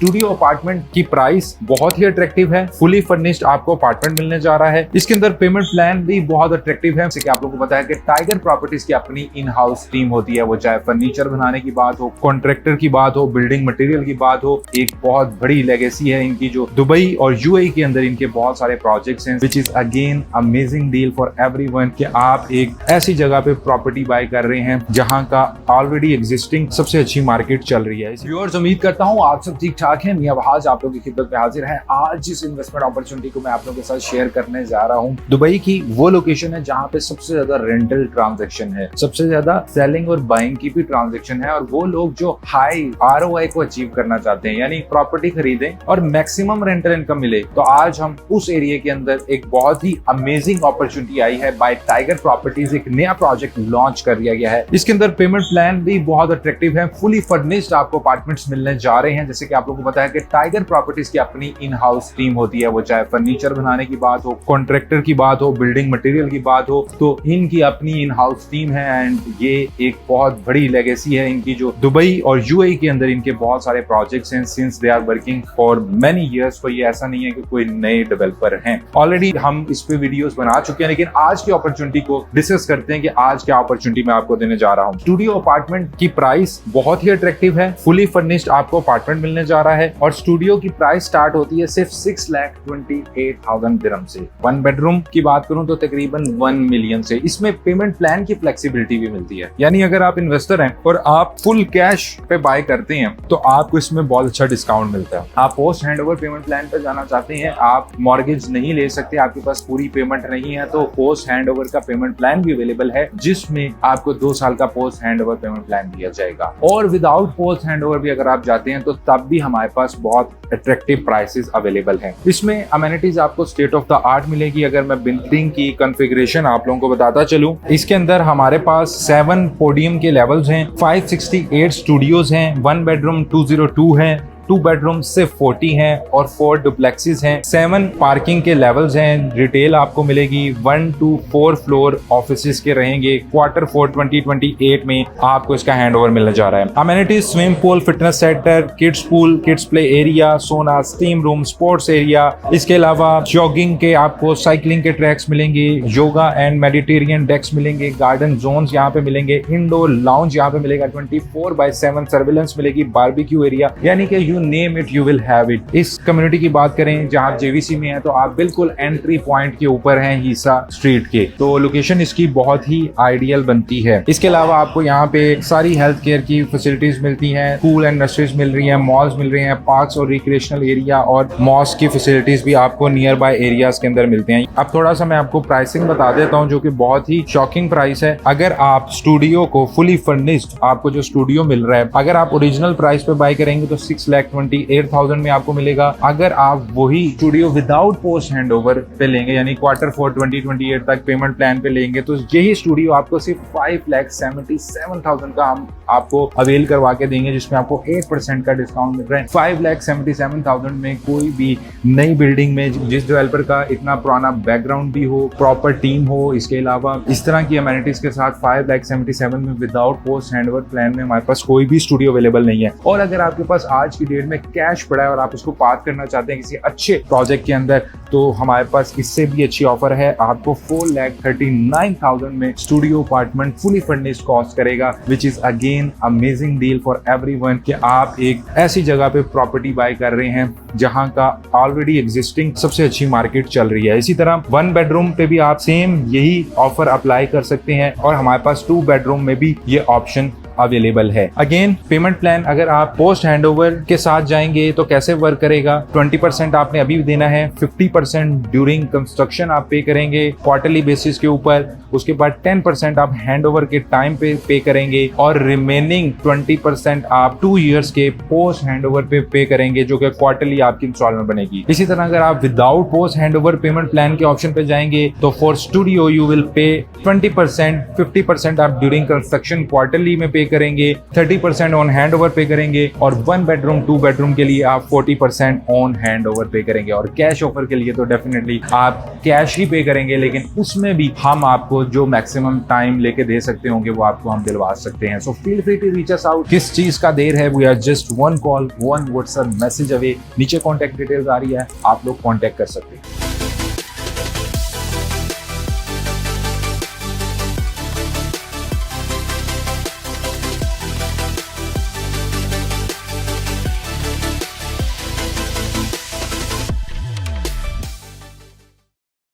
Studio apartment की price बहुत ही attractive है। फुली फर्निश्ड आपको अपार्टमेंट मिलने जा रहा है। इसके अंदर पेमेंट प्लान भी बहुत अट्रैक्टिव है। जैसे कि आप लोगों को पता है कि टाइगर प्रॉपर्टीज की अपनी इन हाउस टीम होती है। वो चाहे फर्नीचर बनाने की बात हो, कॉन्ट्रैक्टर की बात हो, बिल्डिंग मटेरियल की बात हो, एक बहुत बड़ी लेगेसी है इनकी जो दुबई और यूएई के अंदर इनके बहुत सारे प्रोजेक्ट्स हैं, विच is again amazing deal for everyone कि आप एक ऐसी जगह पे प्रॉपर्टी बाय कर रहे हैं जहां का ऑलरेडी एग्जिस्टिंग सबसे अच्छी मार्केट चल रही है। व्यूअर्स, उम्मीद करता हूं आप सब ठीक ठाक हैं। मियां वहाज आप लोगों की खिदमत में हाजिर है। आज जिस इन्वेस्टमेंट अपॉर्चुनिटी को मैं आप लोगों के साथ शेयर करने जा रहा हूं, दुबई की वो लोकेशन है जहां पे सबसे ज्यादा रेंटल ट्रांजैक्शन है, सबसे ज्यादा सेलिंग और बाइंग की भी ट्रांजैक्शन है, और वो लोग जो हाई आरओआई को अचीव करना चाहते हैं, यानी प्रॉपर्टी खरीदें और मैक्सिमम रेंटल इनकम मिले। तो आज हम उस एरिया के अंदर एक बहुत ही अमेजिंग अपॉर्चुनिटी आई है बाय टाइगर प्रॉपर्टीज। एक नया प्रोजेक्ट लॉन्च कर दिया गया है। इसके अंदर पेमेंट प्लान भी बहुत अट्रैक्टिव है। फुली फर्निश्ड आपको अपार्टमेंट्स मिलने जा रहे हैं। जैसे कि आप लोगों को पता है कि टाइगर प्रॉपर्टीज की अपनी इन हाउस टीम होती है। वो चाहे फर्नीचर बनाने की बात हो, कॉन्ट्रैक्टर की बात हो, बिल्डिंग मटेरियल की बात हो, तो इनकी अपनी इन हाउस टीम है। एंड ये एक बहुत बड़ी लेगेसी है इनकी जो दुबई और यूएई के अंदर इनके बहुत सारे प्रोजेक्ट्स हैं since they are working for many years. तो ये ऐसा नहीं है कि कोई नए डेवलपर हैं, ऑलरेडी हम इस पे वीडियोस बना चुके हैं। लेकिन आज की अपॉर्चुनिटी को डिस्कस करते हैं कि आज क्या अपॉर्चुनिटी मैं आपको देने जा रहा हूं। स्टूडियो अपार्टमेंट की प्राइस बहुत ही अट्रैक्टिव है। फुली फर्निश्ड आपको अपार्टमेंट मिलने जा रहा है और स्टूडियो की प्राइस स्टार्ट होती है सिर्फ 6,28,000 दिरहम से। वन बेडरूम की बात करूं तो तकरीबन 1 मिलियन से। इसमें पेमेंट प्लान की फ्लेक्सिबिलिटी भी मिलती है, यानी अगर आप इन्वेस्टर हैं और आप फुल कैश पे बाय करते हैं तो आपको इसमें बहुत अच्छा डिस्काउंट मिलता है। आप पोस्ट हैंडओवर पेमेंट प्लान पे जाना चाहते हैं, आप मॉर्गेज नहीं ले सकते, आपके पास पूरी पेमेंट नहीं है, तो पोस्ट हैंडओवर का पेमेंट प्लान भी अवेलेबल है जिसमें आपको 2 साल का पोस्ट हैंडओवर पेमेंट प्लान दिया जाएगा। और विदाउट पोस्ट हैंडओवर भी अगर आप जाते हैं तो तब भी हमारे पास बहुत अट्रैक्टिव प्राइसेस अवेलेबल हैं। इसमें अमेनिटीज आपको स्टेट ऑफ द आर्ट मिलेगी। अगर मैं बिल्डिंग की कॉन्फ़िगरेशन आप लोगों को बताता चलूं, इसके अंदर हमारे पास 7 पोडियम के लेवल्स हैं, 568 स्टूडियोज हैं, 1 बेडरूम 202 है, 2 बेडरूम सिर्फ 40 हैं और 4 डुप्लेक्सेस हैं, 7 पार्किंग के लेवल्स हैं। रिटेल आपको मिलेगी, 1 to 4 फ्लोर ऑफिसेस के रहेंगे। Q4 2028 में आपको इसका हैंडओवर मिलने जा रहा है। Amenities swimming pool, fitness centre, kids pool, kids play area, सोना, स्टीम रूम, स्पोर्ट्स एरिया। इसके अलावा जॉगिंग के आपको साइकिलिंग के ट्रैक्स मिलेंगे, योगा एंड मेडिटेरियन डेक्स मिलेंगे, गार्डन जोन्स यहाँ पे मिलेंगे, इंडोर लाउंज यहाँ पे मिलेगा, 24/7 सर्विलेंस मिलेगी, बारबेक्यू एरिया, यानी कि you name it you will have it. इस कम्युनिटी की बात करें जहां जेवीसी में है तो आप बिल्कुल एंट्री पॉइंट के ऊपर हैं हीसा स्ट्रीट के, तो लोकेशन इसकी बहुत ही आइडियल बनती है। इसके अलावा आपको यहाँ पे सारी हेल्थ केयर की फैसिलिटीज मिलती हैं, स्कूल एंड नर्सरीज मिल रही हैं, मॉल्स मिल रहे हैं, पार्क्स और रिक्रिएशनल एरिया और मॉस्क की फैसिलिटीज भी आपको नियर बाय एरियाज के अंदर मिलते हैं। अब थोड़ा सा मैं आपको प्राइसिंग बता देता हूँ जो कि बहुत ही शॉकिंग प्राइस है। अगर आप स्टूडियो को फुली फर्निश्ड आपको जो स्टूडियो मिल रहा है, अगर आप ओरिजिनल प्राइस पे बाय करेंगे तो 6,28,000 में आपको मिलेगा। अगर आप वही स्टूडियो विदाउट पोस्ट हैंडओवर पे लेंगे, यानी Q4 2028 तक पेमेंट प्लान पे लेंगे, तो यही स्टूडियो आपको सिर्फ 5,77,000 का हम आपको अवेल करवा के देंगे, जिसमें आपको 8% का डिस्काउंट मिल रहा है। 5,77,000 में कोई भी नई बिल्डिंग में जिस डेवलपर का इतना पुराना बैकग्राउंड भी हो, प्रॉपर टीम हो, इसके अलावा इस तरह की अमेनिटीज के साथ 5,77,000 में विदाउट पोस्ट हैंडओवर प्लान में हमारे पास कोई भी स्टूडियो अवेलेबल नहीं है। और अगर आपके पास आज की डेट में कैश पड़ा है और आप उसको पार्क करना चाहते हैं किसी अच्छे प्रोजेक्ट के अंदर, तो हमारे पास इससे भी अच्छी ऑफर है। आपको 4,39,000 में studio apartment fully furnished cost करेगा, which is again amazing deal for everyone कि आप एक ऐसी जगह पे प्रॉपर्टी बाय कर रहे हैं जहां का ऑलरेडी एग्जिस्टिंग सबसे अच्छी मार्केट चल रही है। इसी तरह 1 बेडरूम पे भी आप सेम यही ऑफर अप्लाई कर सकते हैं और हमारे पास 2 बेडरूम में भी ये ऑप्शन अवेलेबल है। अगेन पेमेंट प्लान अगर आप पोस्ट हैंडओवर के साथ जाएंगे तो कैसे वर्क करेगा, 20% आपने अभी देना है, 50% ड्यूरिंग कंस्ट्रक्शन आप पे करेंगे क्वार्टरली बेसिस के ऊपर, उसके बाद 10% आप हैंडओवर के टाइम पे करेंगे और रिमेनिंग 20% आप 2 इयर्स के पोस्ट हैंडओवर पे करेंगे, जो कि क्वार्टरली आपकी इंस्टॉलमेंट बनेगी। इसी तरह अगर आप without post handover payment plan के ऑप्शन पे जाएंगे तो for studio you will pay 20%, 50% आप ड्यूरिंग कंस्ट्रक्शन क्वार्टरली में पे करेंगे, 30% ऑन हैंड ओवर पे करेंगे और 1 बेडरूम 2 बेडरूम के लिए आप 40% ऑन हैंड ओवर पे करेंगे। और कैश ऑफर के लिए तो डेफिनेटली आप कैश ही पे करेंगे, लेकिन उसमें भी हम आपको जो मैक्सिमम टाइम लेके दे सकते होंगे वो आपको हम दिलवा सकते हैं। So feel free to reach us out. किस चीज का देर है, we are just 1 call 1 WhatsApp message away. नीचे कॉन्टैक्ट डिटेल्स आ रही है, आप लोग कॉन्टैक्ट कर सकते हैं।